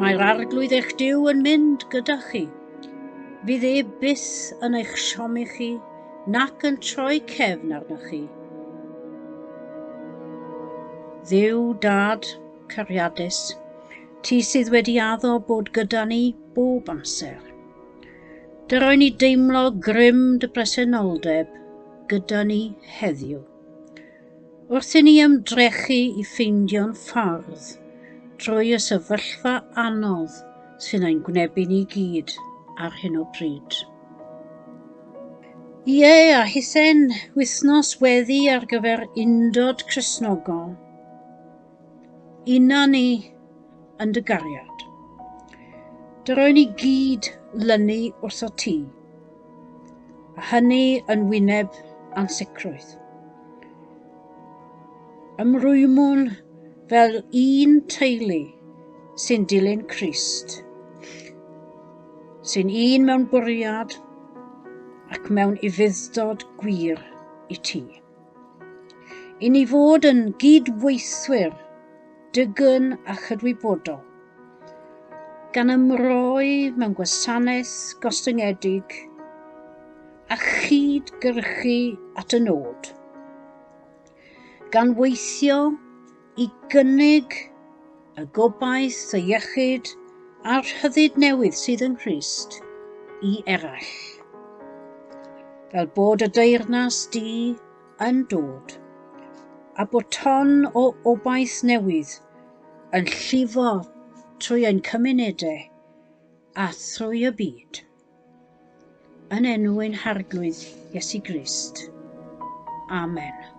Mae'r arglwydd eich Duw yn mynd gyda chi. Fydd byth yn eich siomi chi, nac yn troi cefn arnoch chi. Dduw Dad, cariadus, ti sydd wedi addo bod gyda ni bob amser. Dy roi ni deimlo grym dy bresenoldeb gyda ni heddiw. Wrth i ni ymdrechu i ffeindio'n ffordd trwy y sefyllfa anodd sy'n ein gwynebu ni gyd ar hyn o bryd. Ie, a hithen wythnos Weddi ar gyfer Undod Cristnogol. Una ni yn dy gariad. Dy roi ni gyd lynu wrtho ti, a hynny yn wyneb ansicrwydd. Ymrwymwn fel un teulu sy'n dilyn Crist, sy'n un mewn bwriad ac mewn ufuddod gwir i ti. I ni fod yn gydweithwyr dygyn a chydwybodol, gan ymroi mewn gwasanaeth gostyngedig a chydgyrchu at y nod, gan weithio i gynnig y gobaith y iechyd a'r rhyddid newydd sydd yn Crist i eraill. Fel bod y deyrnas di yn dod, a bod ton o obaith newydd yn llifo trwy ein cymunedau a thrwy y byd. Yn enw ein harglwydd Iesu Grist. Amen.